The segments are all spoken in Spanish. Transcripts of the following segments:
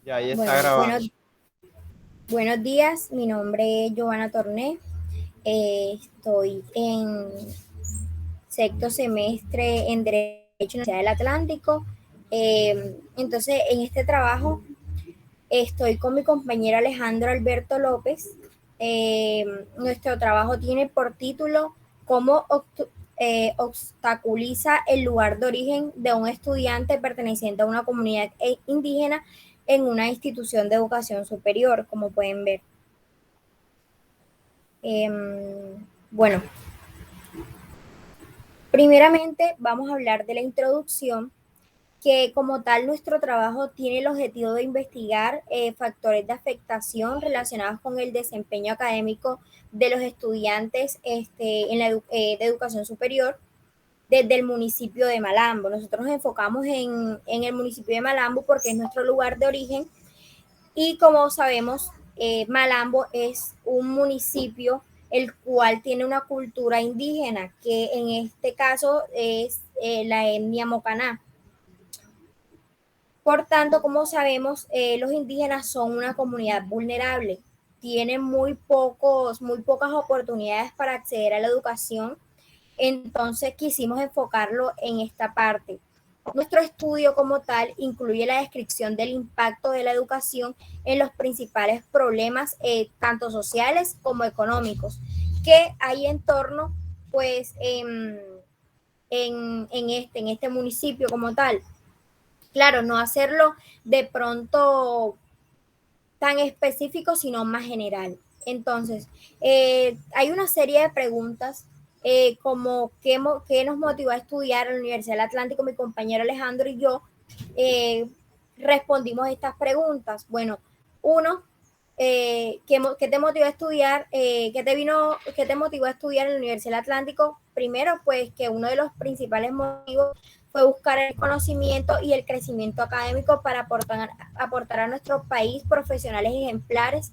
Ya ahí está Bueno, grabando. buenos días. Mi nombre es Giovanna Torné. Estoy en sexto semestre en Derecho en la Universidad del Atlántico. Entonces, en este trabajo estoy con mi compañero Alejandro Alberto López. Eh, Nuestro trabajo tiene por título ¿Cómo obstaculiza el lugar de origen de un estudiante perteneciente a una comunidad indígena en una institución de educación superior, como pueden ver? Bueno, primeramente vamos a hablar de la introducción, que como tal nuestro trabajo tiene el objetivo de investigar factores de afectación relacionados con el desempeño académico de los estudiantes de educación superior desde el municipio de Malambo. Nosotros nos enfocamos en el municipio de Malambo porque es nuestro lugar de origen y como sabemos, Malambo es un municipio el cual tiene una cultura indígena, que en este caso es la etnia Mocaná. Por tanto, como sabemos, los indígenas son una comunidad vulnerable, tienen muy pocas oportunidades para acceder a la educación, entonces quisimos enfocarlo en esta parte. Nuestro estudio como tal incluye la descripción del impacto de la educación en los principales problemas, tanto sociales como económicos, que hay en torno, pues, en este municipio como tal. Claro, no hacerlo de pronto tan específico, sino más general. Entonces, hay una serie de preguntas como qué nos motivó a estudiar en la Universidad del Atlántico. Mi compañero Alejandro y yo eh, respondimos estas preguntas. Bueno, uno, ¿qué te motivó a estudiar? ¿Qué te motivó a estudiar en la Universidad del Atlántico? Primero, pues que uno de los principales motivos fue buscar el conocimiento y el crecimiento académico para aportar a nuestro país profesionales ejemplares,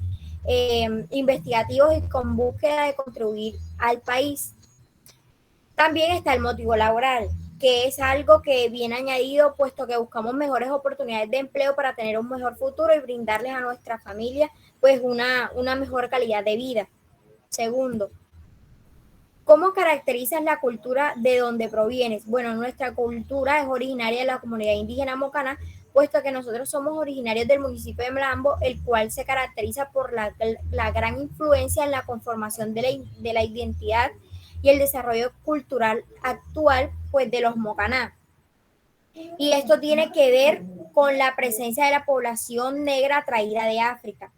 investigativos y con búsqueda de contribuir al país. También está el motivo laboral, que es algo que viene añadido puesto que buscamos mejores oportunidades de empleo para tener un mejor futuro y brindarles a nuestra familia pues una mejor calidad de vida. Segundo, ¿cómo caracterizas la cultura de donde provienes? Bueno, nuestra cultura es originaria de la comunidad indígena Mocana, puesto que nosotros somos originarios del municipio de Mlambo, el cual se caracteriza por la gran influencia en la conformación de la identidad y el desarrollo cultural actual pues, de los Mocaná. Y esto tiene que ver con la presencia de la población negra traída de África.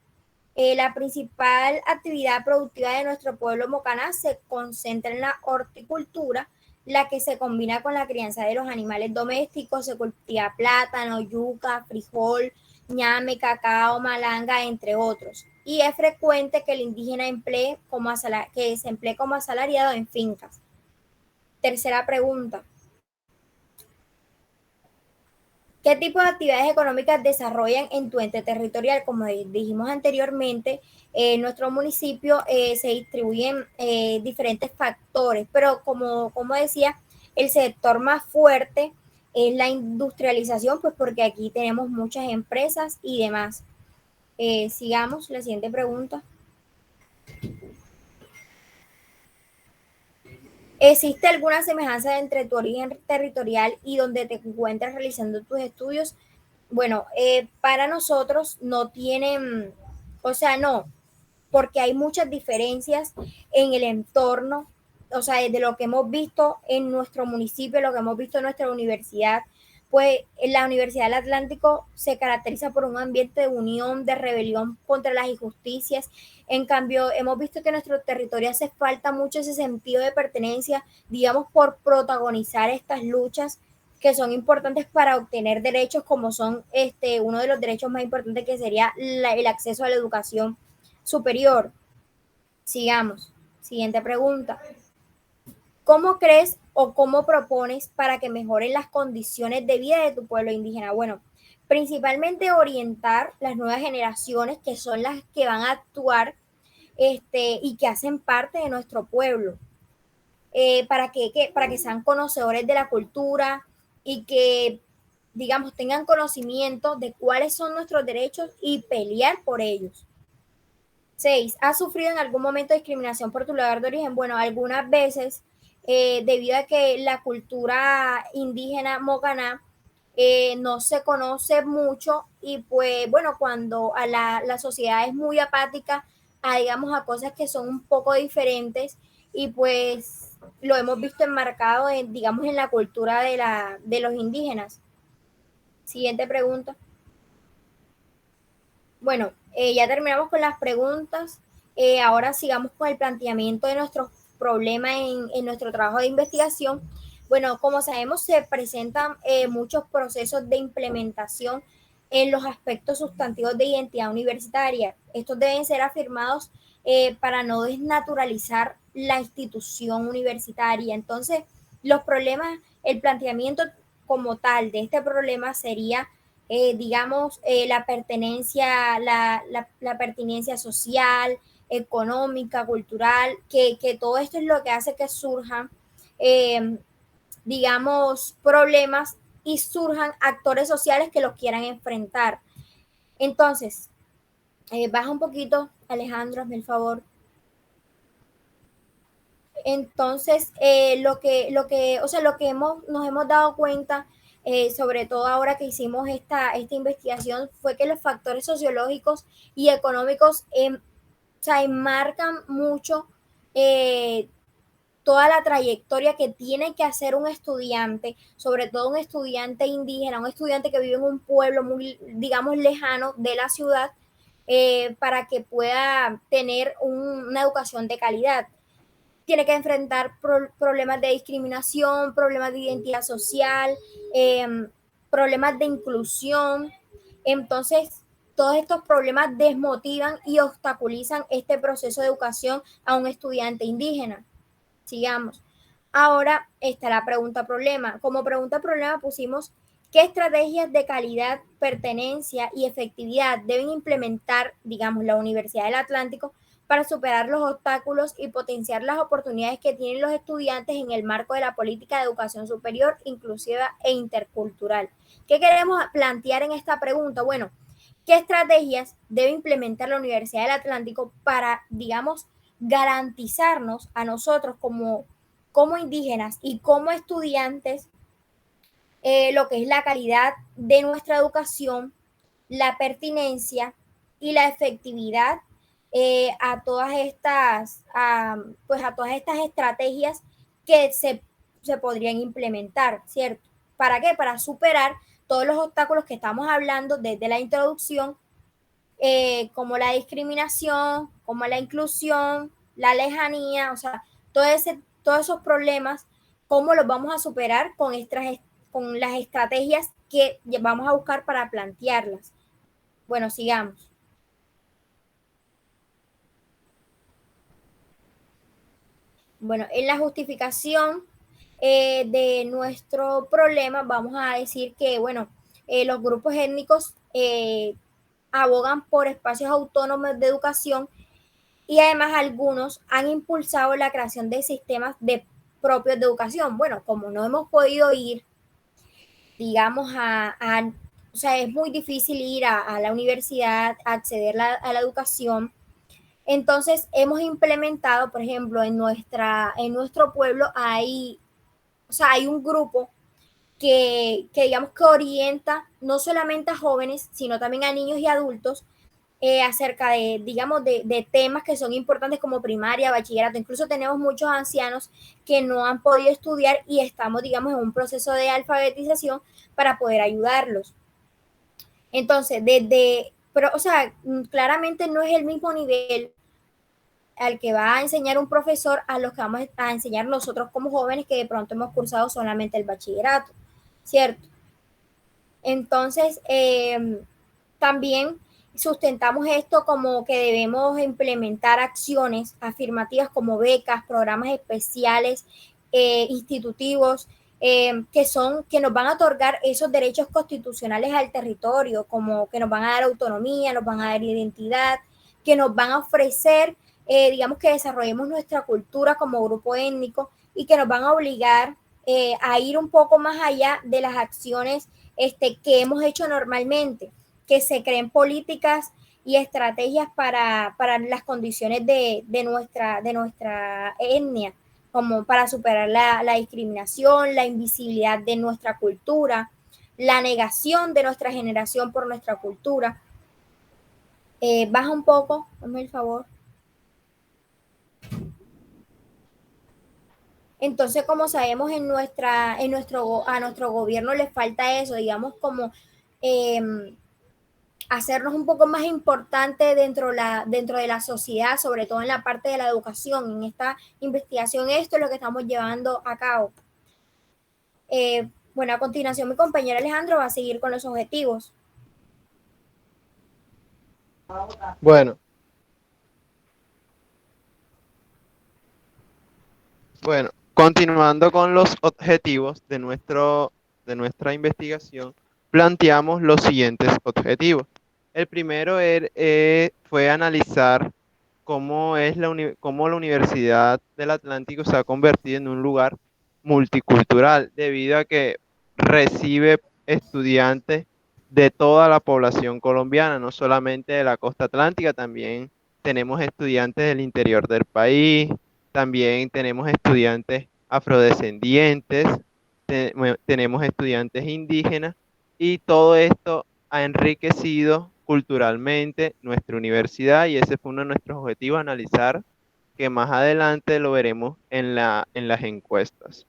La principal actividad productiva de nuestro pueblo Mocaná se concentra en la horticultura, la que se combina con la crianza de los animales domésticos. Se cultiva plátano, yuca, frijol, ñame, cacao, malanga, entre otros. Y es frecuente que el indígena que se emplee como asalariado en fincas. Tercera pregunta. ¿Qué tipo de actividades económicas desarrollan en tu ente territorial? Como dijimos anteriormente, en nuestro municipio se distribuyen diferentes factores, pero como decía, el sector más fuerte es la industrialización, pues porque aquí tenemos muchas empresas y demás. Sigamos, la siguiente pregunta. ¿Existe alguna semejanza entre tu origen territorial y donde te encuentras realizando tus estudios? Bueno, para nosotros no tienen, o sea, no, porque hay muchas diferencias en el entorno, o sea, de lo que hemos visto en nuestro municipio, lo que hemos visto en nuestra universidad, pues en la Universidad del Atlántico se caracteriza por un ambiente de unión, de rebelión contra las injusticias. En cambio, hemos visto que en nuestro territorio hace falta mucho ese sentido de pertenencia, digamos, por protagonizar estas luchas que son importantes para obtener derechos como son uno de los derechos más importantes que sería el acceso a la educación superior. Sigamos. Siguiente pregunta. ¿Cómo crees o cómo propones para que mejoren las condiciones de vida de tu pueblo indígena? Bueno, principalmente orientar las nuevas generaciones que son las que van a actuar y que hacen parte de nuestro pueblo, para que sean conocedores de la cultura y que digamos, tengan conocimiento de cuáles son nuestros derechos y pelear por ellos. 6. ¿Has sufrido en algún momento discriminación por tu lugar de origen? Bueno, algunas veces, debido a que la cultura indígena mocaná no se conoce mucho y pues bueno, cuando a la sociedad es muy apática a, digamos, a cosas que son un poco diferentes y pues lo hemos visto enmarcado en, digamos, en la cultura de los indígenas. Siguiente pregunta. Bueno, ya terminamos con las preguntas. Ahora sigamos con el planteamiento de nuestros problemas en nuestro trabajo de investigación. Bueno, como sabemos, se presentan muchos procesos de implementación en los aspectos sustantivos de identidad universitaria. Estos deben ser afirmados para no desnaturalizar la institución universitaria. Entonces, los problemas, el planteamiento como tal de este problema sería digamos, la pertinencia social, económica, cultural, que todo esto es lo que hace que surjan, eh, digamos, problemas y surjan actores sociales que los quieran enfrentar. Entonces, baja un poquito, Alejandro, hazme el favor. Entonces, o sea, lo que nos hemos dado cuenta, sobre todo ahora que hicimos esta investigación, fue que los factores sociológicos y económicos o sea, enmarcan mucho eh, toda la trayectoria que tiene que hacer un estudiante, sobre todo un estudiante indígena, un estudiante que vive en un pueblo muy, digamos, lejano de la ciudad, para que pueda tener una educación de calidad. Tiene que enfrentar problemas de discriminación, problemas de identidad social, eh, problemas de inclusión. Entonces, todos estos problemas desmotivan y obstaculizan este proceso de educación a un estudiante indígena. Sigamos. Ahora está la pregunta problema. Como pregunta problema pusimos qué estrategias de calidad, pertenencia y efectividad deben implementar, digamos, la Universidad del Atlántico para superar los obstáculos y potenciar las oportunidades que tienen los estudiantes en el marco de la política de educación superior, inclusiva e intercultural. ¿Qué queremos plantear en esta pregunta? Bueno, ¿qué estrategias debe implementar la Universidad del Atlántico para, digamos, garantizarnos a nosotros como indígenas y como estudiantes lo que es la calidad de nuestra educación, la pertinencia y la efectividad pues a todas estas estrategias que se podrían implementar, ¿cierto? ¿Para qué? Para superar todos los obstáculos que estamos hablando desde la introducción, como la discriminación, como la inclusión, la lejanía, o sea, todos esos problemas, cómo los vamos a superar con las estrategias que vamos a buscar para plantearlas. Bueno, sigamos. Bueno, en la justificación de nuestro problema vamos a decir que, bueno, los grupos étnicos abogan por espacios autónomos de educación y además algunos han impulsado la creación de sistemas propios de educación. Bueno, como no hemos podido ir, digamos, o sea, es muy difícil ir a la universidad, acceder a la educación. Entonces, hemos implementado, por ejemplo, en nuestro pueblo o sea, hay un grupo que digamos que orienta no solamente a jóvenes, sino también a niños y adultos acerca de, digamos, de temas que son importantes como primaria, bachillerato. Incluso tenemos muchos ancianos que no han podido estudiar y estamos, digamos, en un proceso de alfabetización para poder ayudarlos. Entonces, pero, o sea, claramente no es el mismo nivel al que va a enseñar un profesor a los que vamos a enseñar nosotros como jóvenes que de pronto hemos cursado solamente el bachillerato, ¿cierto? Entonces, también sustentamos esto como que debemos implementar acciones afirmativas como becas, programas especiales, institutivos, que nos van a otorgar esos derechos constitucionales al territorio, como que nos van a dar autonomía, nos van a dar identidad, que nos van a ofrecer, digamos, que desarrollemos nuestra cultura como grupo étnico y que nos van a obligar a ir un poco más allá de las acciones que hemos hecho normalmente, que se creen políticas y estrategias para las condiciones de nuestra etnia, como para superar la discriminación, la invisibilidad de nuestra cultura, la negación de nuestra generación por nuestra cultura. Baja un poco, hazme el favor. Entonces, como sabemos, a nuestro gobierno le falta eso, digamos, como eh, hacernos un poco más importante dentro de la sociedad, sobre todo en la parte de la educación. En esta investigación, esto es lo que estamos llevando a cabo. Bueno, a continuación, mi compañero Alejandro va a seguir con los objetivos. Bueno, bueno, continuando con los objetivos de nuestra investigación, planteamos los siguientes objetivos. El primero fue analizar cómo la Universidad del Atlántico se ha convertido en un lugar multicultural, debido a que recibe estudiantes de toda la población colombiana, no solamente de la costa atlántica, también tenemos estudiantes del interior del país, también tenemos estudiantes afrodescendientes, tenemos estudiantes indígenas, y todo esto ha enriquecido culturalmente nuestra universidad, y ese fue uno de nuestros objetivos, analizar, que más adelante lo veremos en las encuestas.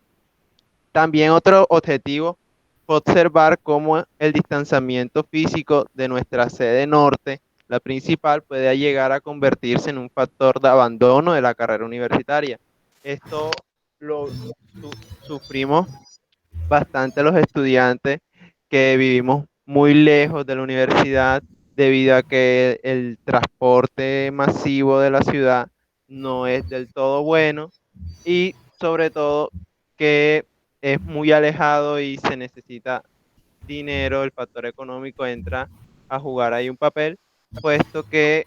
También otro objetivo fue observar cómo el distanciamiento físico de nuestra sede norte, la principal, puede llegar a convertirse en un factor de abandono de la carrera universitaria. Esto lo sufrimos bastante los estudiantes que vivimos muy lejos de la universidad, debido a que el transporte masivo de la ciudad no es del todo bueno, y sobre todo que es muy alejado y se necesita dinero. El factor económico entra a jugar ahí un papel, puesto que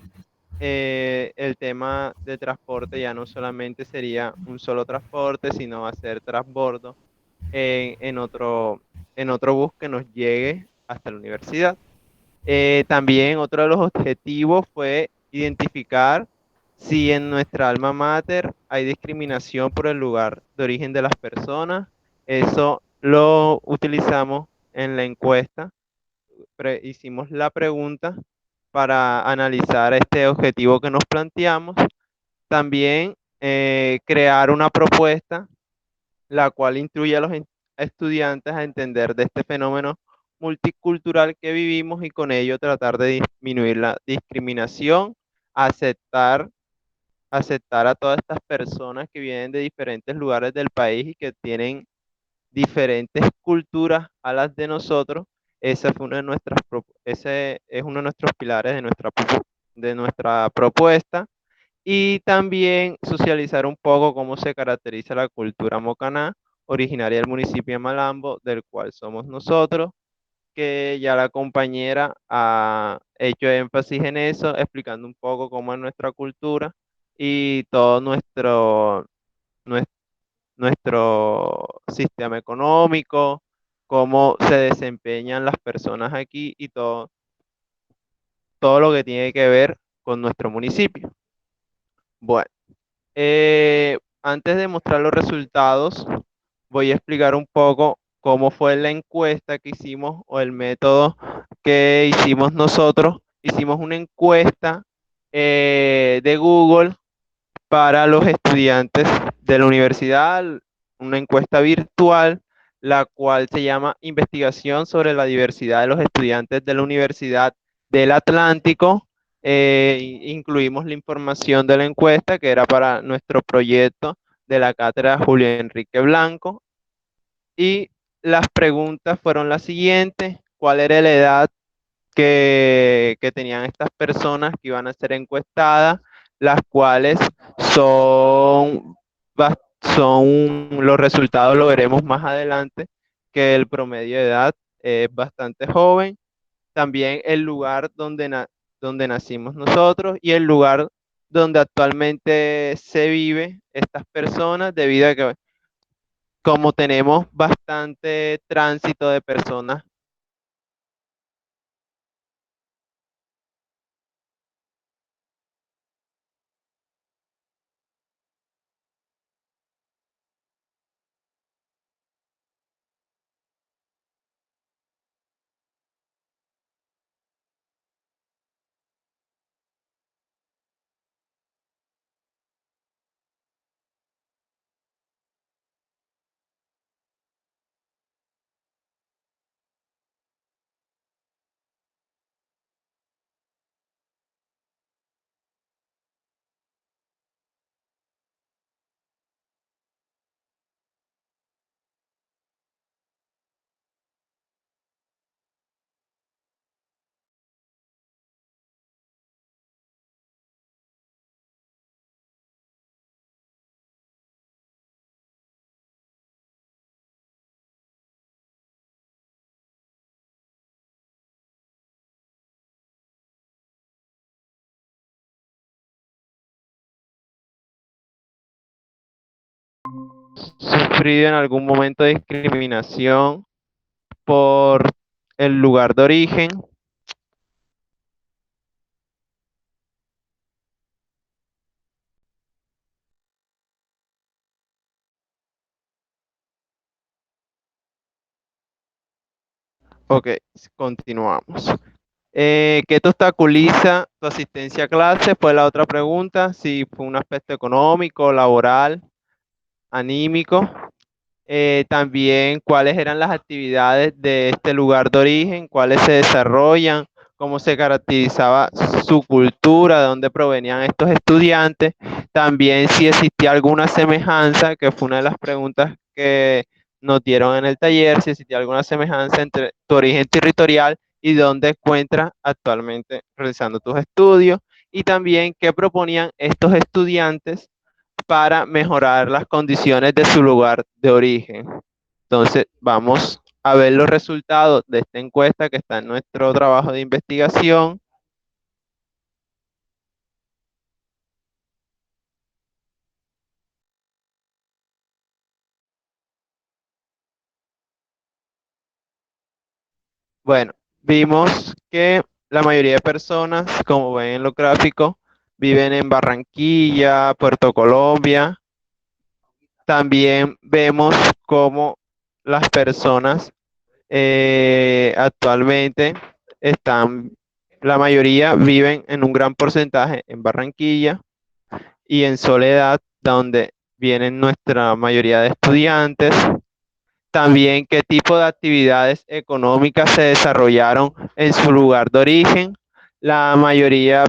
el tema de transporte ya no solamente sería un solo transporte, sino va a ser transbordo en, en otro, en otro bus que nos llegue hasta la universidad. También otro de los objetivos fue identificar si en nuestra alma mater hay discriminación por el lugar de origen de las personas. Eso lo utilizamos en la encuesta. Hicimos la pregunta para analizar este objetivo que nos planteamos. También crear una propuesta la cual instruye a los estudiantes a entender de este fenómeno multicultural que vivimos, y con ello tratar de disminuir la discriminación, aceptar, aceptar a todas estas personas que vienen de diferentes lugares del país y que tienen diferentes culturas a las de nosotros. Ese es uno de nuestros pilares de nuestra propuesta. Y también socializar un poco cómo se caracteriza la cultura mocaná, originaria del municipio de Malambo, del cual somos nosotros, que ya la compañera ha hecho énfasis en eso, explicando un poco cómo es nuestra cultura y todo nues- nuestro sistema económico, cómo se desempeñan las personas aquí, y todo lo que tiene que ver con nuestro municipio. Bueno. Antes de mostrar los resultados, voy a explicar un poco cómo fue la encuesta que hicimos, o el método que hicimos nosotros. Hicimos una encuesta de Google para los estudiantes de la universidad, una encuesta virtual, la cual se llama Investigación sobre la diversidad de los estudiantes de la Universidad del Atlántico. Incluimos la información de la encuesta, que era para nuestro proyecto de la cátedra Julio Enrique Blanco, y las preguntas fueron las siguientes: ¿cuál era la edad que tenían estas personas que iban a ser encuestadas? Las cuales son, los resultados lo veremos más adelante, que el promedio de edad es bastante joven. También el lugar donde nacimos nosotros, y el lugar donde actualmente se vive estas personas, debido a que como tenemos bastante tránsito de personas sufrido en algún momento de discriminación por el lugar de origen? Ok, continuamos. ¿Qué te obstaculiza tu asistencia a clase? Fue la otra pregunta. Si fue un aspecto económico, laboral, anímico. También cuáles eran las actividades de este lugar de origen, cuáles se desarrollan, cómo se caracterizaba su cultura, de dónde provenían estos estudiantes. También si existía alguna semejanza, que fue una de las preguntas que nos dieron en el taller, si existía alguna semejanza entre tu origen territorial y dónde encuentras actualmente realizando tus estudios. Y también qué proponían estos estudiantes para mejorar las condiciones de su lugar de origen. Entonces, vamos a ver los resultados de esta encuesta que está en nuestro trabajo de investigación. Bueno, vimos que la mayoría de personas, como ven en los gráficos, viven en Barranquilla, Puerto Colombia. También vemos cómo las personas actualmente están, la mayoría viven en un gran porcentaje en Barranquilla y en Soledad, donde vienen nuestra mayoría de estudiantes. También qué tipo de actividades económicas se desarrollaron en su lugar de origen. La mayoría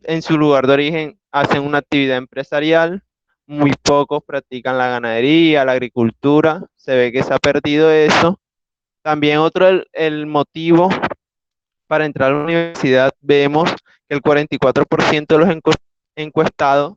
en su lugar de origen hacen una actividad empresarial. Muy pocos practican la ganadería, la agricultura. Se ve que se ha perdido eso. También otro el motivo para entrar a la universidad, vemos que el 44% de los encuestados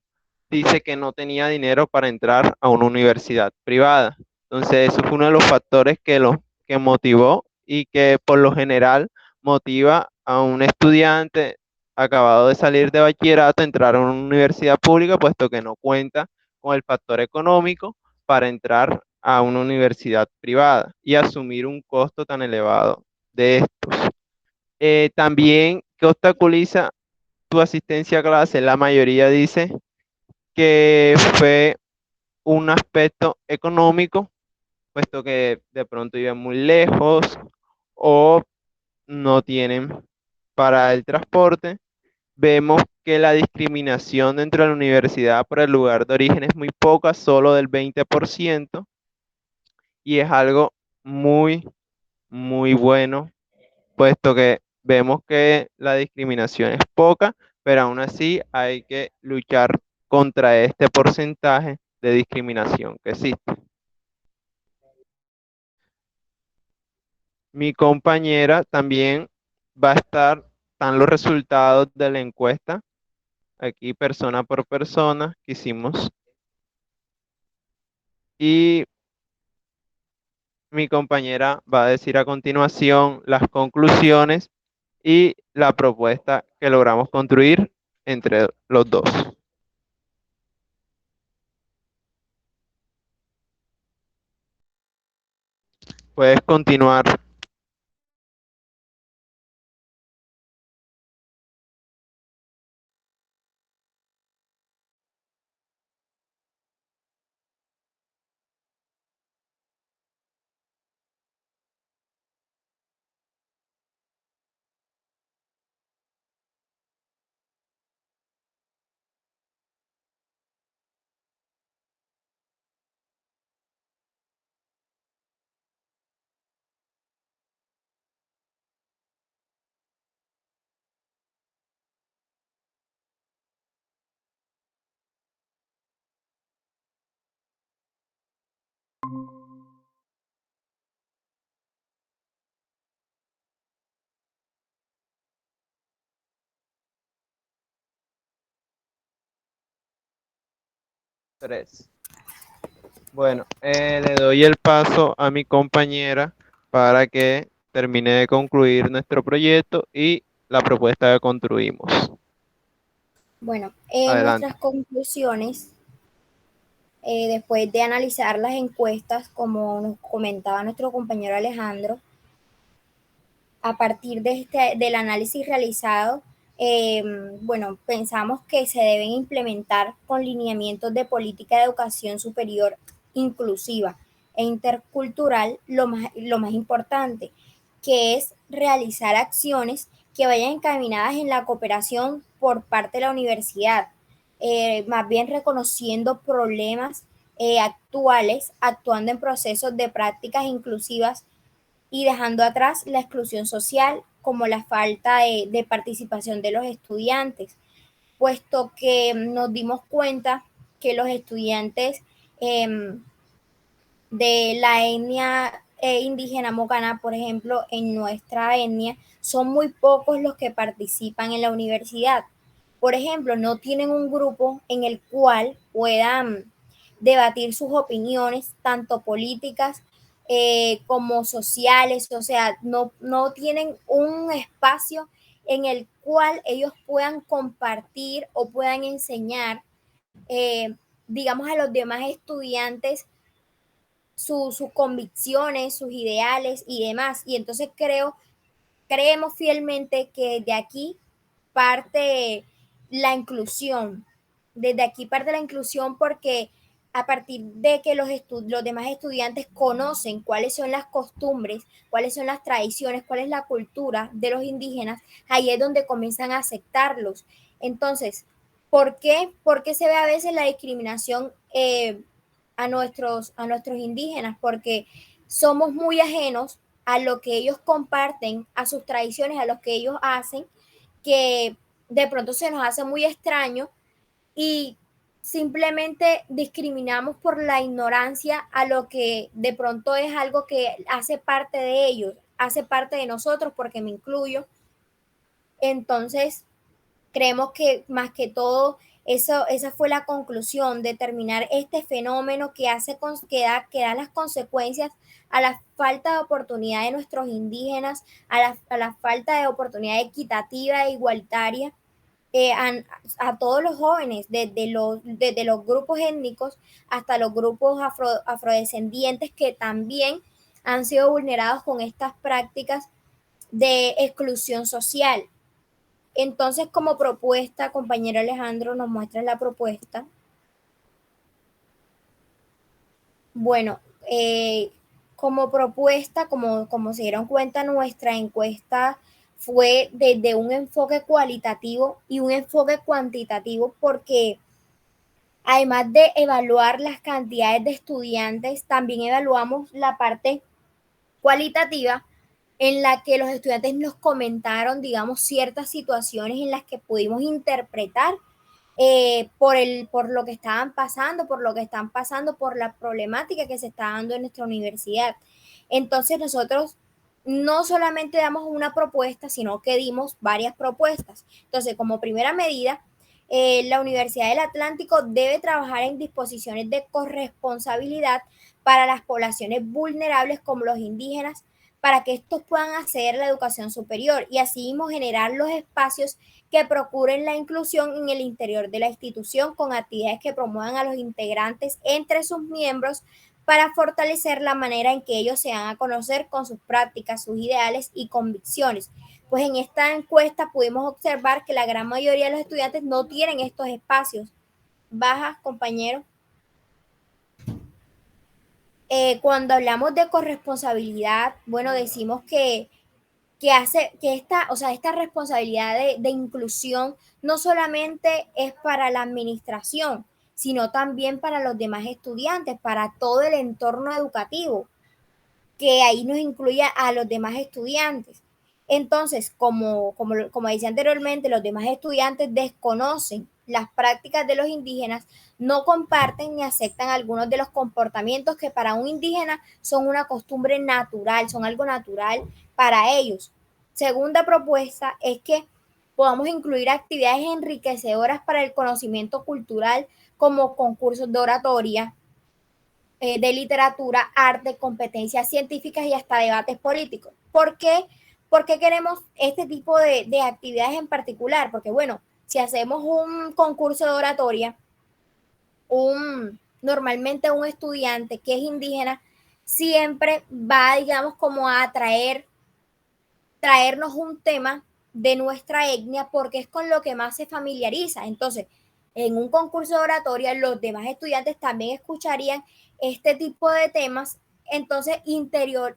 dice que no tenía dinero para entrar a una universidad privada. Entonces, eso fue uno de los factores que motivó y que por lo general motiva a un estudiante acabado de salir de bachillerato a entrar a una universidad pública, puesto que no cuenta con el factor económico para entrar a una universidad privada y asumir un costo tan elevado de estos. También, ¿qué obstaculiza tu asistencia a clase? La mayoría dice que fue un aspecto económico, puesto que de pronto viven muy lejos o no tienen para el transporte. Vemos que la discriminación dentro de la universidad por el lugar de origen es muy poca, solo del 20%, y es algo muy, muy bueno, puesto que vemos que la discriminación es poca, pero aún así hay que luchar contra este porcentaje de discriminación que existe. Mi compañera también va a estar, están los resultados de la encuesta, aquí persona por persona que hicimos, y mi compañera va a decir a continuación las conclusiones y la propuesta que logramos construir entre los dos. Puedes continuar. 3. Bueno, le doy el paso a mi compañera para que termine de concluir nuestro proyecto y la propuesta que construimos. Bueno, Adelante. nuestras conclusiones después de analizar las encuestas, como nos comentaba nuestro compañero Alejandro, a partir del análisis realizado, bueno, pensamos que se deben implementar con lineamientos de política de educación superior inclusiva e intercultural lo más importante, que es realizar acciones que vayan encaminadas en la cooperación por parte de la universidad, más bien reconociendo problemas actuales, actuando en procesos de prácticas inclusivas y dejando atrás la exclusión social como la falta de participación de los estudiantes, puesto que nos dimos cuenta que los estudiantes eh, de la etnia indígena mocana, por ejemplo, en nuestra etnia, son muy pocos los que participan en la universidad. Por ejemplo, no tienen un grupo en el cual puedan debatir sus opiniones, tanto políticas como sociales, o sea, no tienen un espacio en el cual ellos puedan compartir o puedan enseñar, eh, digamos, a los demás estudiantes sus convicciones, sus ideales y demás. Y entonces creemos fielmente que de aquí parte la inclusión. Desde aquí parte la inclusión porque a partir de que los demás estudiantes conocen cuáles son las costumbres, cuáles son las tradiciones, cuál es la cultura de los indígenas, ahí es donde comienzan a aceptarlos. Entonces, ¿por qué? Porque se ve a veces la discriminación a nuestros indígenas, porque somos muy ajenos a lo que ellos comparten, a sus tradiciones, a lo que ellos hacen, que de pronto se nos hace muy extraño y simplemente discriminamos por la ignorancia a lo que de pronto es algo que hace parte de ellos, hace parte de nosotros, porque me incluyo. Entonces, creemos que más que todo, esa fue la conclusión, determinar este fenómeno que da las consecuencias a la falta de oportunidad de nuestros indígenas, a la falta de oportunidad equitativa e igualitaria a todos los jóvenes, desde los grupos étnicos hasta los grupos afrodescendientes que también han sido vulnerados con estas prácticas de exclusión social. Entonces, como propuesta, compañero Alejandro, nos muestra la propuesta. Bueno, como propuesta, como se dieron cuenta, nuestra encuesta fue desde un enfoque cualitativo y un enfoque cuantitativo porque además de evaluar las cantidades de estudiantes, también evaluamos la parte cualitativa en la que los estudiantes nos comentaron, digamos, ciertas situaciones en las que pudimos interpretar por lo que estaban pasando, por lo que están pasando, por la problemática que se está dando en nuestra universidad. Entonces nosotros no solamente damos una propuesta, sino que dimos varias propuestas. Entonces, como primera medida, la Universidad del Atlántico debe trabajar en disposiciones de corresponsabilidad para las poblaciones vulnerables como los indígenas, para que estos puedan acceder a la educación superior y así mismo generar los espacios que procuren la inclusión en el interior de la institución con actividades que promuevan a los integrantes entre sus miembros para fortalecer la manera en que ellos se dan a conocer con sus prácticas, sus ideales y convicciones. Pues en esta encuesta pudimos observar que la gran mayoría de los estudiantes no tienen estos espacios. Baja, compañero. Cuando hablamos de corresponsabilidad, bueno, decimos que hace que o sea, esta responsabilidad de inclusión no solamente es para la administración, sino también para los demás estudiantes, para todo el entorno educativo, que ahí nos incluye a los demás estudiantes. Entonces, como decía anteriormente, los demás estudiantes desconocen las prácticas de los indígenas, no comparten ni aceptan algunos de los comportamientos que para un indígena son una costumbre natural, son algo natural para ellos. Segunda propuesta es que podamos incluir actividades enriquecedoras para el conocimiento cultural como concursos de oratoria, de literatura, arte, competencias científicas y hasta debates políticos. ¿Por qué? ¿Por qué queremos este tipo de actividades en particular? Porque bueno, si hacemos un concurso de oratoria, un, normalmente un estudiante que es indígena siempre va, digamos, como a traernos un tema de nuestra etnia porque es con lo que más se familiariza. Entonces, en un concurso de oratoria, los demás estudiantes también escucharían este tipo de temas. Entonces,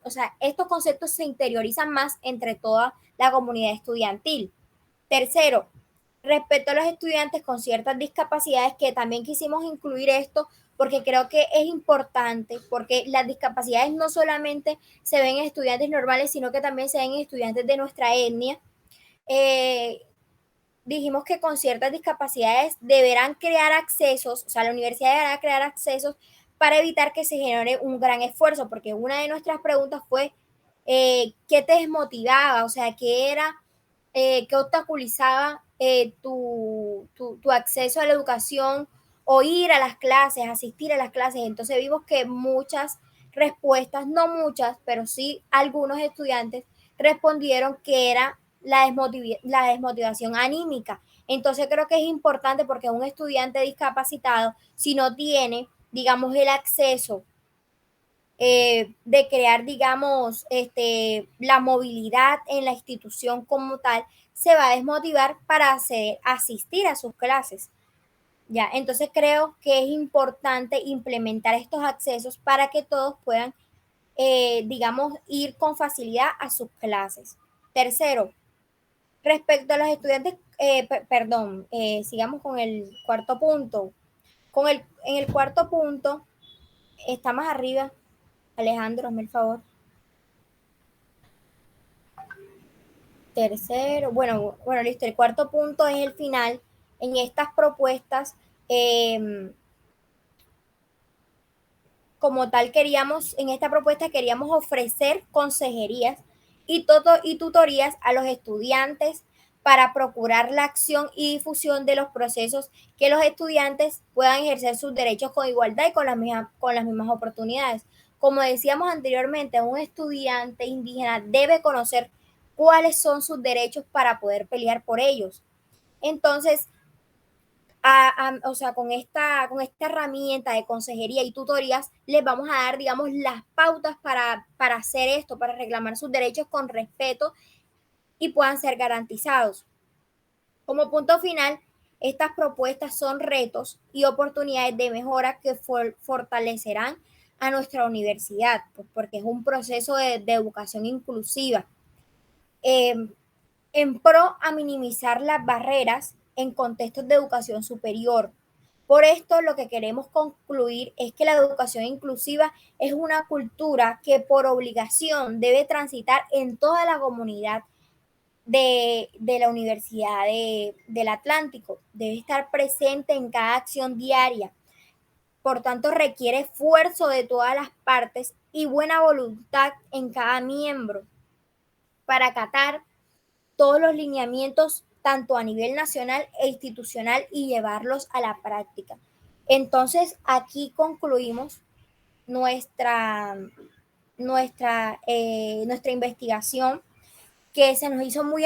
o sea, estos conceptos se interiorizan más entre toda la comunidad estudiantil. Tercero, respecto a los estudiantes con ciertas discapacidades, que también quisimos incluir esto porque creo que es importante, porque las discapacidades no solamente se ven en estudiantes normales, sino que también se ven en estudiantes de nuestra etnia. Eh, Dijimos que con ciertas discapacidades deberán crear accesos, o sea, la universidad deberá crear accesos para evitar que se genere un gran esfuerzo, porque una de nuestras preguntas fue, ¿qué te desmotivaba? O sea, ¿qué era, qué obstaculizaba tu acceso a la educación o ir a las clases, asistir a las clases? Entonces vimos que muchas respuestas, no muchas, pero sí algunos estudiantes respondieron que era la desmotivación anímica. Entonces creo que es importante porque un estudiante discapacitado, si no tiene, digamos, el acceso de crear, digamos, la movilidad en la institución como tal, se va a desmotivar para asistir a sus clases. Ya, entonces creo que es importante implementar estos accesos para que todos puedan, digamos, ir con facilidad a sus clases. Tercero, respecto a los estudiantes, perdón, sigamos con el cuarto punto. En el cuarto punto, está más arriba, Alejandro, hazme el favor. Tercero, bueno, listo. El cuarto punto es el final. En estas propuestas, como tal, en esta propuesta queríamos ofrecer consejerías y tutorías a los estudiantes para procurar la acción y difusión de los procesos que los estudiantes puedan ejercer sus derechos con igualdad y con las mismas oportunidades. Como decíamos anteriormente, un estudiante indígena debe conocer cuáles son sus derechos para poder pelear por ellos. Entonces, o sea, con esta herramienta de consejería y tutorías, les vamos a dar, digamos, las pautas para hacer esto, para reclamar sus derechos con respeto y puedan ser garantizados. Como punto final, estas propuestas son retos y oportunidades de mejora que fortalecerán a nuestra universidad, pues porque es un proceso de educación inclusiva. Eh, en pro a minimizar las barreras en contextos de educación superior. Por esto, lo que queremos concluir es que la educación inclusiva es una cultura que por obligación debe transitar en toda la comunidad de la Universidad del Atlántico. Debe estar presente en cada acción diaria. Por tanto, requiere esfuerzo de todas las partes y buena voluntad en cada miembro para acatar todos los lineamientos tanto a nivel nacional e institucional y llevarlos a la práctica. Entonces, aquí concluimos nuestra, nuestra investigación, que se nos hizo muy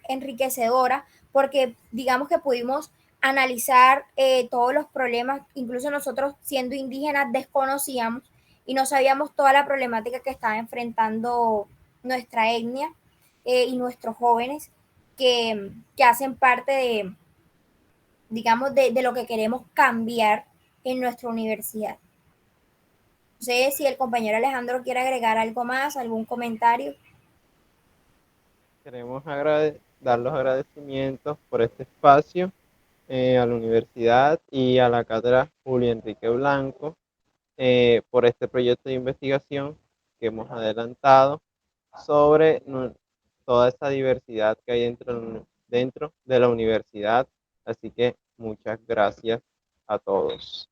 enriquecedora porque digamos que pudimos analizar todos los problemas, incluso nosotros siendo indígenas desconocíamos y no sabíamos toda la problemática que estaba enfrentando nuestra etnia y nuestros jóvenes que hacen parte de, digamos, de lo que queremos cambiar en nuestra universidad. No sé si el compañero Alejandro quiere agregar algo más, algún comentario. Queremos dar los agradecimientos por este espacio a la universidad y a la cátedra Julio Enrique Blanco por este proyecto de investigación que hemos adelantado sobre toda esa diversidad que hay dentro de la universidad. Así que muchas gracias a todos.